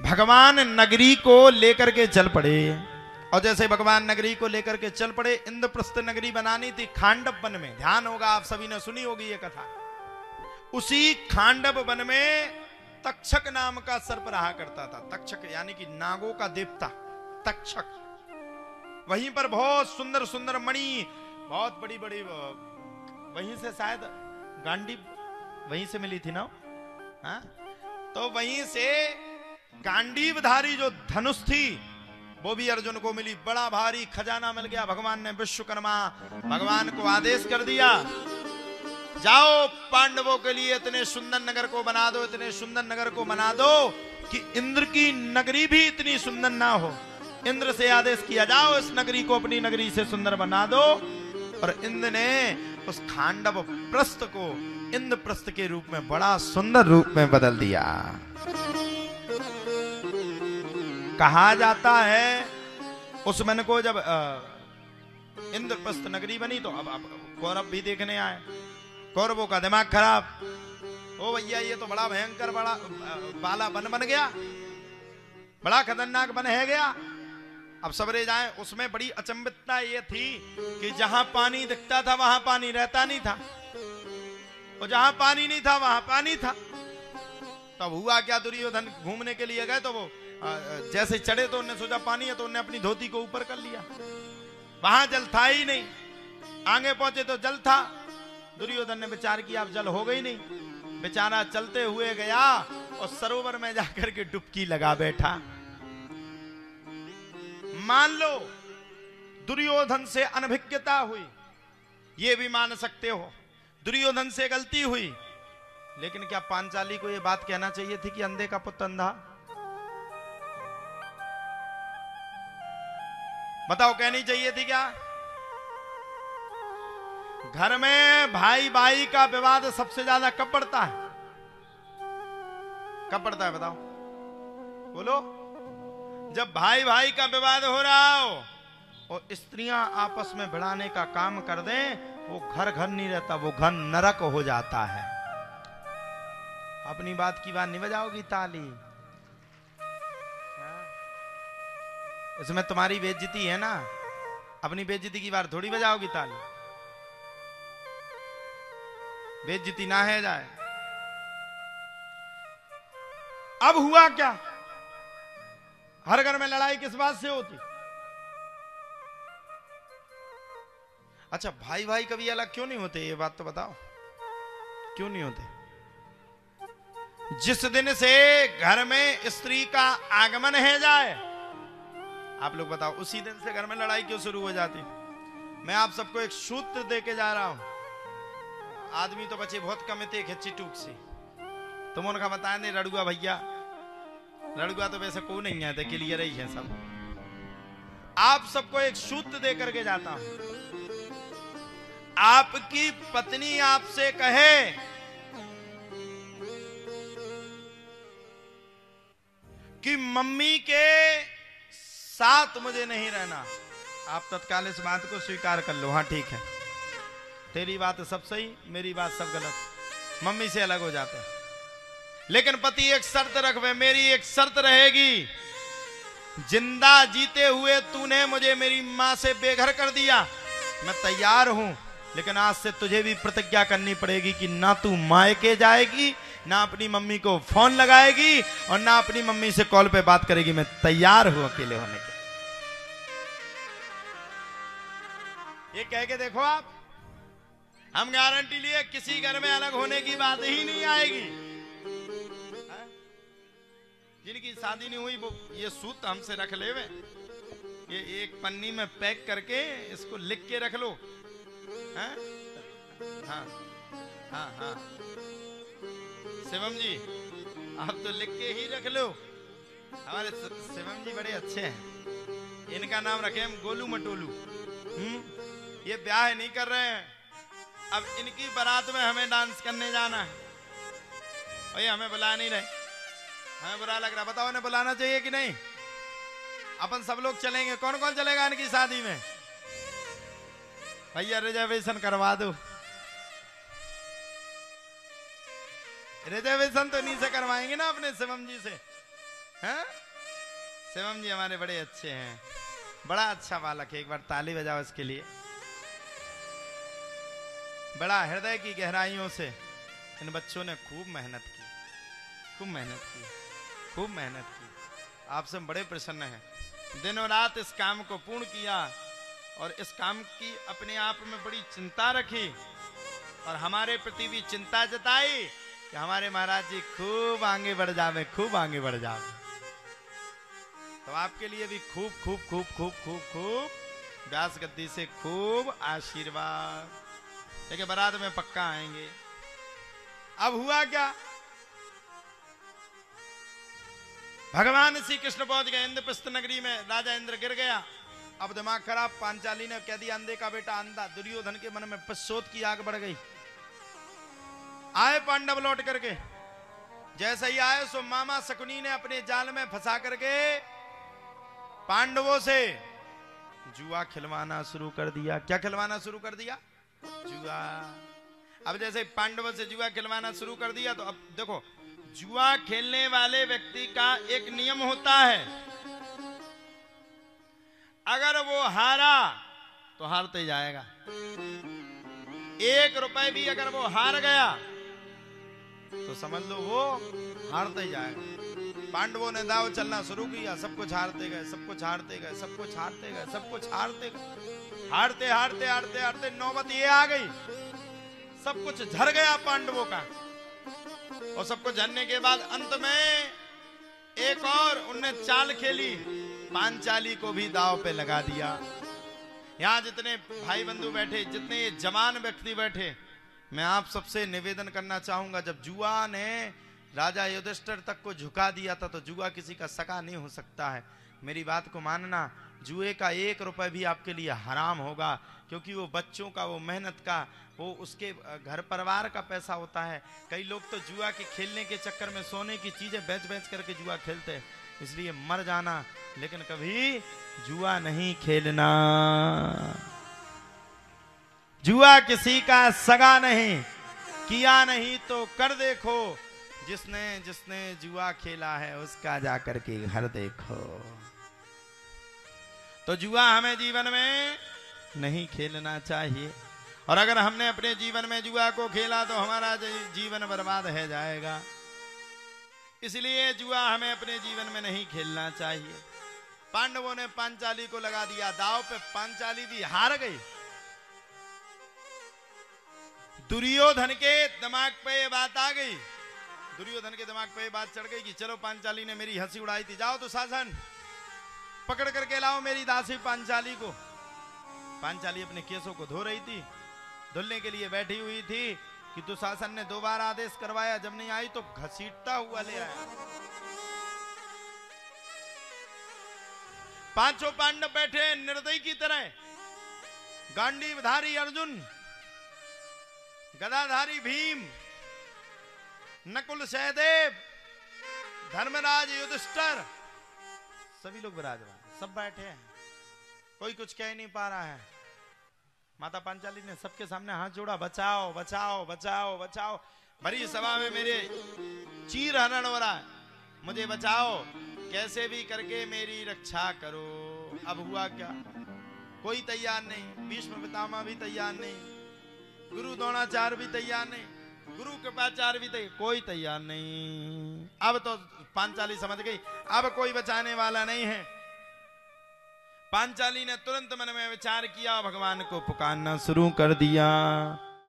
भगवान नगरी को लेकर के चल पड़े। और जैसे भगवान नगरी को लेकर के चल पड़े, इंद्रप्रस्थ नगरी बनानी थी खांडव वन में। ध्यान होगा, आप सभी ने सुनी होगी ये कथा। उसी खांडव वन में तक्षक नाम का सर्प रहा करता था। तक्षक यानी कि नागों का देवता तक्षक। वहीं पर बहुत सुंदर सुंदर मणि, बहुत बड़ी बड़ी, वहीं से शायद गांडी वहीं से मिली थी ना। हाँ? तो वहीं से गांडीवधारी जो धनुष थी वो भी अर्जुन को मिली। बड़ा भारी खजाना मिल गया। भगवान ने विश्वकर्मा भगवान को आदेश कर दिया, जाओ पांडवों के लिए इतने सुंदर नगर को बना दो, इतने सुंदर नगर को बना दो कि इंद्र की नगरी भी इतनी सुंदर ना हो। इंद्र से आदेश किया, जाओ इस नगरी को अपनी नगरी से सुंदर बना दो। और इंद्र ने उस खांडव प्रस्थ को इंद्रप्रस्थ के रूप में बड़ा सुंदर रूप में बदल दिया। कहा जाता है उस मन को जब इंद्रप्रस्थ नगरी बनी तो अब कौरव भी देखने आए। कौरवों का दिमाग खराब, ओ भैया ये तो बड़ा भयंकर बड़ा बाला वन बन गया, बड़ा खतरनाक वन है गया। अब सबरे जाए। उसमें बड़ी अचंभितता ये थी कि जहां पानी दिखता था वहां पानी रहता नहीं था, और जहां पानी नहीं था वहां पानी था। तब हुआ क्या, दुर्योधन घूमने के लिए गए तो वो जैसे चढ़े तो उन्हें सोचा पानी है, तो उन्हें अपनी धोती को ऊपर कर लिया। वहां जल था ही नहीं। आगे पहुंचे तो जल था। दुर्योधन ने विचार किया अब जल होगा ही नहीं। बेचारा चलते हुए गया और सरोवर में जाकर के डुबकी लगा बैठा। मान लो दुर्योधन से अनभिज्ञता हुई, ये भी मान सकते हो, दुर्योधन से गलती हुई, लेकिन क्या पांचाली को यह बात कहना चाहिए थी कि अंधे का पुत्र अंधा? बताओ, कहनी चाहिए थी क्या? घर में भाई भाई का विवाद सबसे ज्यादा कब पड़ता है? कब पड़ता है बताओ, बोलो? जब भाई भाई का विवाद हो रहा हो और स्त्रियां आपस में भिड़ाने का काम कर दें, वो घर घर नहीं रहता, वो घर नरक हो जाता है। अपनी बात की बात नहीं बजाओगी ताली, इसमें तुम्हारी बेइज्जती है ना। अपनी बेइज्जती की बात थोड़ी बजाओगी ताली, बेइज्जती ना है जाए। अब हुआ क्या, हर घर में लड़ाई किस बात से होती? अच्छा, भाई भाई कभी अलग क्यों नहीं होते, ये बात तो बताओ, क्यों नहीं होते? जिस दिन से घर में स्त्री का आगमन है जाए, आप लोग बताओ, उसी दिन से घर में लड़ाई क्यों शुरू हो जाती? मैं आप सबको एक सूत्र दे के जा रहा हूं। आदमी तो बचे बहुत कम थे खिच्ची टूक से, तुम उनका बताया नहीं रड़ुआ भैया, रड़ुआ तो वैसे को नहीं आते, क्लियर ही है सब। आप सबको एक सूत्र दे करके जाता हूं। आपकी पत्नी आपसे कहे कि मम्मी के साथ मुझे नहीं रहना, आप तत्काल इस बात को स्वीकार कर लो, हाँ ठीक है, तेरी बात सब सही, मेरी बात सब गलत, मम्मी से अलग हो जाते हैं। लेकिन पति एक शर्त रखवे, मेरी एक शर्त रहेगी, जिंदा जीते हुए तूने मुझे मेरी मां से बेघर कर दिया, मैं तैयार हूं, लेकिन आज से तुझे भी प्रतिज्ञा करनी पड़ेगी कि ना तू मायके जाएगी, ना अपनी मम्मी को फोन लगाएगी, और ना अपनी मम्मी से कॉल पे बात करेगी। मैं तैयार हूं अकेले होने के। ये कह के देखो आप, हम गारंटी लिए किसी घर में अलग होने की बात ही नहीं आएगी। जिनकी शादी नहीं हुई वो ये सूत्र हमसे रख ले, ये एक पन्नी में पैक करके इसको लिख के रख लो। हाँ हाँ हाँ हाँ, शिवम जी आप तो लिख के ही रख लो। हमारे शिवम जी बड़े अच्छे हैं, इनका नाम रखे हम गोलू मटोलू। ये ब्याह नहीं कर रहे हैं, अब इनकी बारात में हमें डांस करने जाना है। भैया हमें बुला नहीं रहे, हमें बुरा लग रहा, बताओ इन्हें बुलाना चाहिए कि नहीं? अपन सब लोग चलेंगे, कौन कौन चलेगा इनकी शादी में? भैया रिजर्वेशन करवा दो। रिजर्वेशन तो नहीं से करवाएंगे ना अपने शिवम जी से, हैं? शिवम जी हमारे बड़े अच्छे हैं, बड़ा अच्छा बालक है, एक बार ताली बजाओ इसके लिए। बड़ा हृदय की गहराइयों से इन बच्चों ने खूब मेहनत की, खूब मेहनत की, खूब मेहनत की। आपसे हम बड़े प्रसन्न हैं। दिनों रात इस काम को पूर्ण किया और इस काम की अपने आप में बड़ी चिंता रखी और हमारे प्रति भी चिंता जताई कि हमारे महाराज जी खूब आगे बढ़ जावे, खूब आगे बढ़ जावे। तो आपके लिए भी खूब खूब खूब खूब खूब खूब व्यास गद्दी से खूब आशीर्वाद। देखिए बारात में पक्का आएंगे। अब हुआ क्या, भगवान श्री कृष्ण पहुंच गए इंद्रप्रस्थ नगरी में। राजा इंद्र गिर गया। अब दिमाग खराब, पांचाली ने कह दिया अंधे का बेटा अंधा। दुर्योधन के मन में पश्चाताप की आग बढ़ गई। आए पांडव लौट करके, जैसे ही आए सो मामा शकुनी ने अपने जाल में फंसा करके पांडवों से जुआ खिलवाना शुरू कर दिया। क्या खिलवाना शुरू कर दिया? जुआ। अब जैसे पांडवों से जुआ खिलवाना शुरू कर दिया तो अब देखो, जुआ खेलने वाले व्यक्ति का एक नियम होता है, अगर वो हारा तो हारते जाएगा। 1 रुपए भी अगर वो हार गया तो समझ लो वो हारते जाएगा। पांडवों ने दाव चलना शुरू किया, सब कुछ हारते गए, सब कुछ हारते गए, सब कुछ हारते गए, सब कुछ हारते गए। हारते हारते हारते हारते नौबत ये आ गई, सब कुछ झर गया पांडवों का। और सब कुछ झरने के बाद अंत में एक और उनने चाल खेली, पांचाली को भी दाव पे लगा दिया। यहां जितने भाई बंधु बैठे, जितने जवान व्यक्ति बैठे, मैं आप सबसे निवेदन करना चाहूंगा, जब जुआ ने राजा युधिष्ठिर तक को झुका दिया था तो जुआ किसी का सगा नहीं हो सकता है। मेरी बात को मानना, जुए का 1 रुपए भी आपके लिए हराम होगा, क्योंकि वो बच्चों का, वो मेहनत का, वो उसके घर परिवार का पैसा होता है। कई लोग तो जुआ के खेलने के चक्कर में सोने की चीजें बेच बेच करके जुआ खेलते हैं। इसलिए मर जाना, लेकिन कभी जुआ नहीं खेलना। जुआ किसी का सगा नहीं, किया नहीं तो कर देखो। जिसने जिसने जुआ खेला है उसका जाकर के घर देखो। तो जुआ हमें जीवन में नहीं खेलना चाहिए, और अगर हमने अपने जीवन में जुआ को खेला तो हमारा जीवन बर्बाद है जाएगा। इसलिए जुआ हमें अपने जीवन में नहीं खेलना चाहिए। पांडवों ने पांचाली को लगा दिया दांव पे, पांचाली भी हार गई। दुर्योधन के दिमाग पे ये बात आ गई, दुर्योधन के दिमाग पे ये बात चढ़ गई कि चलो पांचाली ने मेरी हंसी उड़ाई थी, जाओ तो शासन पकड़ करके लाओ मेरी दासी पांचाली को। पांचाली अपने केसों को धो रही थी, धुलने के लिए बैठी हुई थी कि दुशासन ने 2 बार आदेश करवाया, जब नहीं आई तो घसीटता हुआ ले आया। 5 पांडव बैठे निर्दयी की तरह, गांडीवधारी अर्जुन, गदाधारी भीम, नकुल सहदेव, धर्मराज युधिष्ठिर, सभी लोग विराजमान, सब बैठे हैं, कोई कुछ कह नहीं पा रहा है। माता पांचाली ने सबके सामने हाथ जोड़ा, बचाओ बचाओ बचाओ बचाओ, भरी सभा में मेरे चीर हरण हो रहा है, मुझे बचाओ, कैसे भी करके मेरी रक्षा करो। अब हुआ क्या, कोई तैयार नहीं, भीष्म पितामह भी तैयार नहीं, गुरु द्रोणाचार्य भी तैयार नहीं, गुरु कृपाचार्य भी तैयार, कोई तैयार नहीं। अब तो पांचाली समझ गई अब कोई बचाने वाला नहीं है। पांचाली ने तुरंत मन में विचार किया, भगवान को पुकारना शुरू कर दिया।